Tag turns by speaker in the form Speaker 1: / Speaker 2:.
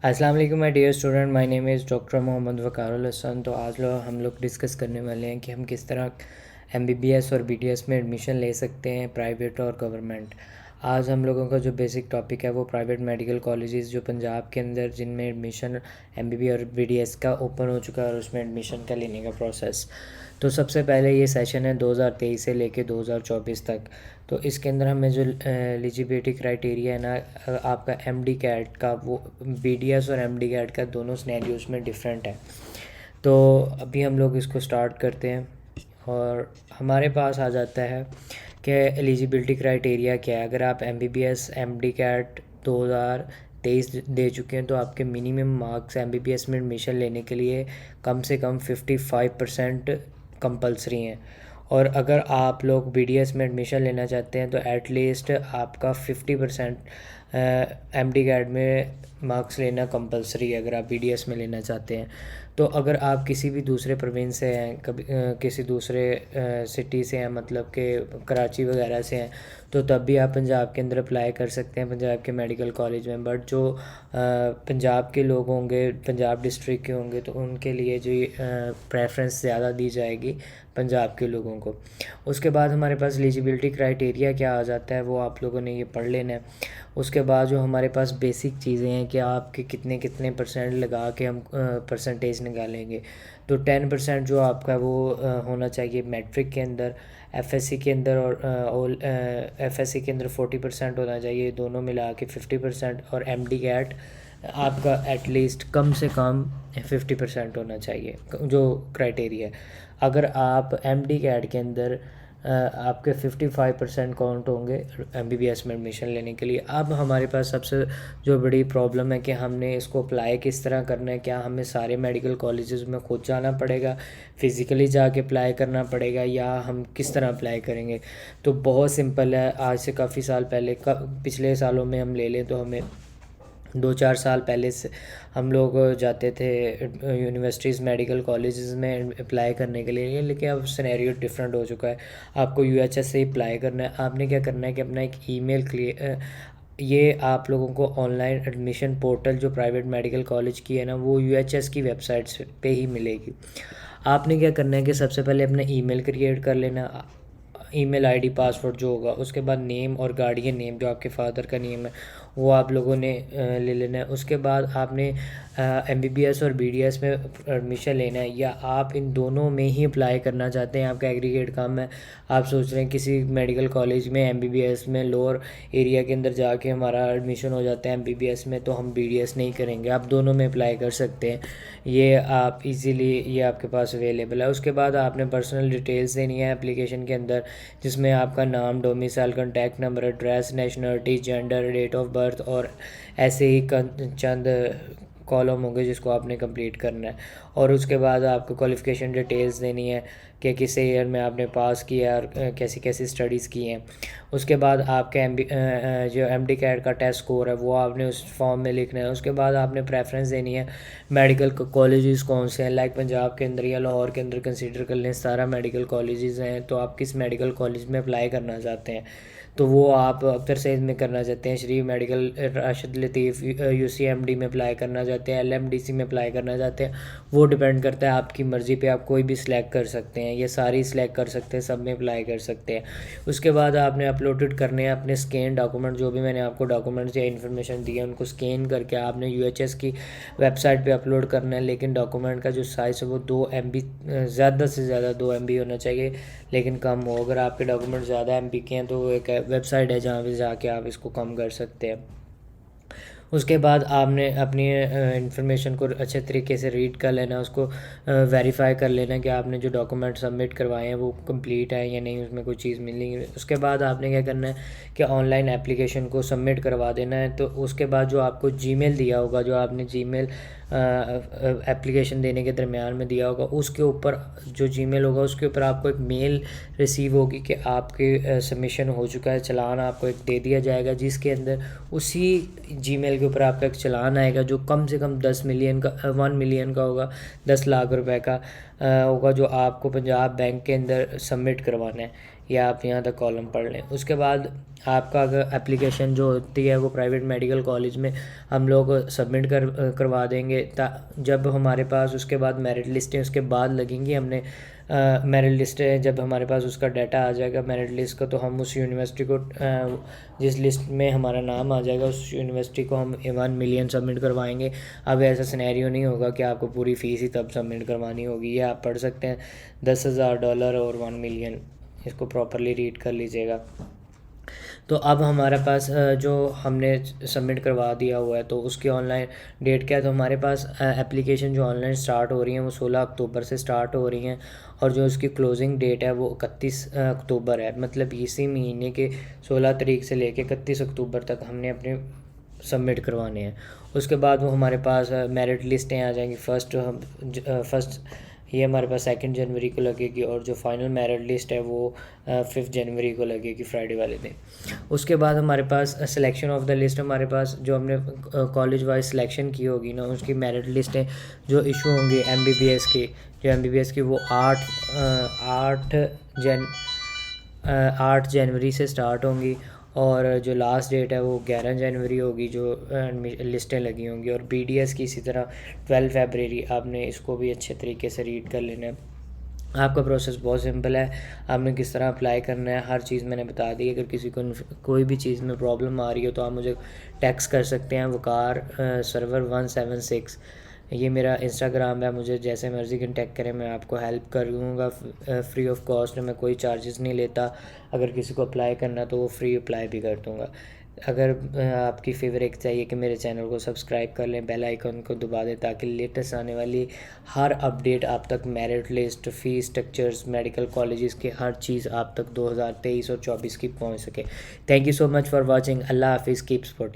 Speaker 1: अस्सलाम वालेकुम my dear student, my name is doctor Mohammad Waqarul Hasan. तो आज हम लोग डिस्कस करने वाले हैं कि हम किस तरह एमबीबीएस और बीडीएस में एडमिशन ले सकते हैं, प्राइवेट और गवर्नमेंट। आज हम लोगों का जो बेसिक टॉपिक है वो प्राइवेट मेडिकल कॉलेजेस जो पंजाब के अंदर जिनमें एडमिशन एमबीबीएस और बीडीएस का ओपन हो चुका है और उसमें एडमिशन का लेने का प्रोसेस। तो सबसे पहले ये सेशन है 2023 से लेके 2024 तक। तो इसके अंदर हमें जो एलिजिबिलिटी क्राइटेरिया है ना, आपका एमडी कैट का, वो बीडीएस और एमडी कैट का दोनों सिनेरियोस में डिफरेंट है। तो अभी हम लोग इसको स्टार्ट करते हैं और हमारे पास आ जाता है कि एलिजिबिलिटी क्राइटेरिया क्या है। अगर आप एमबीबीएस एमडी कैट 2023 दे चुके हैं तो आपके मिनिमम मार्क्स एमबीबीएस में एडमिशन लेने के लिए कम से कम 55% कंपलसरी हैं। और अगर आप लोग बीडीएस में एडमिशन लेना चाहते हैं तो एटलीस्ट आपका 50% एमडी कैट में मार्क्स लेना कंपलसरी है अगर आप बीडीएस में लेना चाहते हैं। तो अगर आप किसी भी दूसरे प्रोविंस से हैं, कभी किसी दूसरे सिटी से हैं, मतलब कि कराची वगैरह से हैं, तो तब भी आप पंजाब के अंदर अप्लाई कर सकते हैं पंजाब के मेडिकल कॉलेज में। बट जो पंजाब के लोग होंगे, पंजाब डिस्ट्रिक्ट के होंगे, तो उनके लिए जो प्रेफरेंस ज़्यादा दी जाएगी पंजाब के लोगों को। उसके बाद हमारे पास एलिजिबिलिटी क्राइटेरिया क्या आ जाता है वो आप लोगों ने ये पढ़ लेना है। उसके बाद जो हमारे पास बेसिक चीज़ें हैं कि आपके कितने कितने परसेंट लगा के हम परसेंटेज निकालेंगे। तो 10% जो आपका वो होना चाहिए मैट्रिक के अंदर, एफएससी के अंदर, और एफएससी के अंदर 40% होना चाहिए, दोनों मिला के 50%। और एमडी कैट आपका एटलीस्ट कम से कम 50% होना चाहिए जो क्राइटेरिया है। अगर आप एमडी कैट के अंदर आपके 55% काउंट होंगे एमबीबीएस में एडमिशन लेने के लिए। अब हमारे पास सबसे जो बड़ी प्रॉब्लम है कि हमने इसको अप्लाई किस तरह करना है। क्या हमें सारे मेडिकल कॉलेजेस में खुद जाना पड़ेगा, फ़िज़िकली जाके अप्लाई करना पड़ेगा, या हम किस तरह अप्लाई करेंगे? तो बहुत सिंपल है। आज से काफ़ी साल पहले पिछले सालों में हम ले लें तो हमें 2-4 साल पहले से हम लोग जाते थे यूनिवर्सिटीज़ मेडिकल कॉलेजेस में अप्लाई करने के लिए, लेकिन अब सिनेरियो डिफरेंट हो चुका है। आपको यूएचएस से ही अप्लाई करना है। आपने क्या करना है कि अपना एक ईमेल क्लियर, ये आप लोगों को ऑनलाइन एडमिशन पोर्टल जो प्राइवेट मेडिकल कॉलेज की है ना, वो यूएचएस की वेबसाइट पे ही मिलेगी। आपने क्या करना है कि सबसे पहले अपना ईमेल क्रिएट कर लेना, ईमेल आईडी पासवर्ड जो होगा, उसके बाद नेम और गार्डियन नेम जो आपके फादर का नेम है वो आप लोगों ने ले लेना है। उसके बाद आपने एमबीबीएस और बीडीएस में एडमिशन लेना है, या आप इन दोनों में ही अप्लाई करना चाहते हैं, आपका एग्रीगेट काम है, आप सोच रहे हैं किसी मेडिकल कॉलेज में एमबीबीएस में लोअर एरिया के अंदर जाके हमारा एडमिशन हो जाता है एमबीबीएस में, तो हम बीडीएस नहीं करेंगे, आप दोनों में अप्लाई कर सकते हैं। ये आप इजीली, ये आपके पास अवेलेबल है। उसके बाद आपने पर्सनल डिटेल्स देनी है एप्लीकेशन के अंदर, जिसमें आपका नाम, domicile, contact number, address, nationality, gender, date of birth, और ऐसे ही चंद कॉलम होंगे जिसको आपने कंप्लीट करना है। और उसके बाद आपको क्वालिफ़िकेशन डिटेल्स देनी है कि किस ईयर में आपने पास किया और कैसी कैसी स्टडीज़ की हैं। उसके बाद आपका जो एमडी कैट का टेस्ट स्कोर है वो आपने उस फॉर्म में लिखना है। उसके बाद आपने प्रेफरेंस देनी है मेडिकल कॉलेजेस कौन से हैं, लाइक पंजाब के अंदर या लाहौर के अंदर कंसीडर कर लें, 17 मेडिकल कॉलेजेस हैं, तो आप किस मेडिकल कॉलेज में अप्लाई करना चाहते हैं। तो वो आप अख्तर सैद में करना चाहते हैं, शरीफ मेडिकल, राशिद लतीफ़, यूसीएमडी में अप्लाई करना चाहते हैं, एलएमडीसी में अप्लाई करना चाहते हैं, वो डिपेंड करता है आपकी मर्ज़ी पे। आप कोई भी सिलेक्ट कर सकते हैं, ये सारी सिलेक्ट कर सकते हैं, सब में अप्लाई कर सकते हैं। उसके बाद आपने अपलोडेड करने हैं अपने स्कैन डॉक्यूमेंट, जो भी मैंने आपको डॉक्यूमेंट्स या इन्फॉर्मेशन दी है उनको स्कैन करके आपने यूएचएस की वेबसाइट पे अपलोड करना है। लेकिन डॉक्यूमेंट का जो साइज़ है वो 2 MB, ज़्यादा से ज़्यादा 2 MB होना चाहिए, लेकिन कम हो। अगर आपके डॉक्यूमेंट ज़्यादा MB के हैं तो एक वेबसाइट है जहाँ पे जाके आप इसको कम कर सकते हैं। उसके बाद आपने अपनी इंफॉर्मेशन को अच्छे तरीके से रीड कर लेना, उसको वेरीफाई कर लेना कि आपने जो डॉक्यूमेंट सबमिट करवाए हैं वो कंप्लीट है या नहीं, उसमें कोई चीज़ मिली। उसके बाद आपने क्या करना है कि ऑनलाइन एप्लीकेशन को सबमिट करवा देना है। तो उसके बाद जो आपको जीमेल दिया होगा, जो आपने जीमेल एप्लीकेशन देने के दरमियान में दिया होगा, उसके ऊपर जो जीमेल होगा उसके ऊपर आपको एक मेल रिसीव होगी कि आपके सबमिशन हो चुका है, चलान आपको एक दे दिया जाएगा, जिसके अंदर उसी जीमेल के ऊपर आपका एक चलान आएगा जो कम से कम 10 मिलियन का, 1 मिलियन का होगा, 10 लाख रुपए का होगा, जो आपको पंजाब बैंक के अंदर सबमिट करवाना है। ये आप यहाँ तक कॉलम पढ़ लें। उसके बाद आपका अगर एप्लीकेशन जो होती है वो प्राइवेट मेडिकल कॉलेज में हम लोग सबमिट करवा देंगे। जब हमारे पास उसके बाद मेरिट लिस्टें उसके बाद लगेंगी, हमने मेरिट लिस्ट जब हमारे पास उसका डाटा आ जाएगा मेरिट लिस्ट का, तो हम उस यूनिवर्सिटी को जिस लिस्ट में हमारा नाम आ जाएगा उस यूनिवर्सिटी को हम 1 मिलियन सबमिट करवाएंगे। अब ऐसा सिनेरियो नहीं होगा कि आपको पूरी फ़ीस ही तब सबमिट करवानी होगी। ये आप पढ़ सकते हैं $10,000 और 1 मिलियन, इसको प्रॉपरली रीड कर लीजिएगा। तो अब हमारे पास जो हमने सबमिट करवा दिया हुआ है तो उसकी ऑनलाइन डेट क्या है, तो हमारे पास एप्लीकेशन जो ऑनलाइन स्टार्ट हो रही हैं वो 16 अक्टूबर से स्टार्ट हो रही हैं और जो उसकी क्लोजिंग डेट है वो 31 अक्टूबर है। मतलब इसी महीने के 16 तारीख से लेके 31 अक्टूबर तक हमने अपने सबमिट करवाने हैं। उसके बाद वो हमारे पास मेरिट लिस्टें आ जाएंगी। फर्स्ट ये हमारे पास 2 जनवरी को लगेगी और जो फाइनल मेरिट लिस्ट है वो 5 जनवरी को लगेगी, फ्राइडे वाले दिन। उसके बाद हमारे पास सिलेक्शन ऑफ द लिस्ट, हमारे पास जो हमने कॉलेज वाइज सिलेक्शन की होगी ना उसकी मेरिट लिस्टें जो इशू होंगी एमबीबीएस की वो 8 जनवरी से स्टार्ट होंगी और जो लास्ट डेट है वो 11 जनवरी होगी जो लिस्टें लगी होंगी। और बीडीएस की इसी तरह 12 फरवरी। आपने इसको भी अच्छे तरीके से रीड कर लेना है। आपका प्रोसेस बहुत सिंपल है, आपने किस तरह अप्लाई करना है हर चीज़ मैंने बता दी। अगर किसी को कोई भी चीज़ में प्रॉब्लम आ रही हो तो आप मुझे टेक्स्ट कर सकते हैं वकार सर्वर 176, ये मेरा इंस्टाग्राम है। मुझे जैसे मर्ज़ी कंटेक्ट करें, मैं आपको हेल्प करूँगा फ्री ऑफ कॉस्ट, मैं कोई चार्जेस नहीं लेता। अगर किसी को अप्लाई करना तो वो फ्री अप्लाई भी कर दूँगा। अगर आपकी फेवर एक चाहिए कि मेरे चैनल को सब्सक्राइब कर लें, बेल आइकन को दबा दें ताकि लेटेस्ट आने वाली हर अपडेट आप तक, merit list, fees structures, medical colleges की हर चीज़ आप तक 2023 और 24 की पहुंच सके। Thank you so much for watching. अल्लाह हाफिज़, कीप सपोर्टिंग।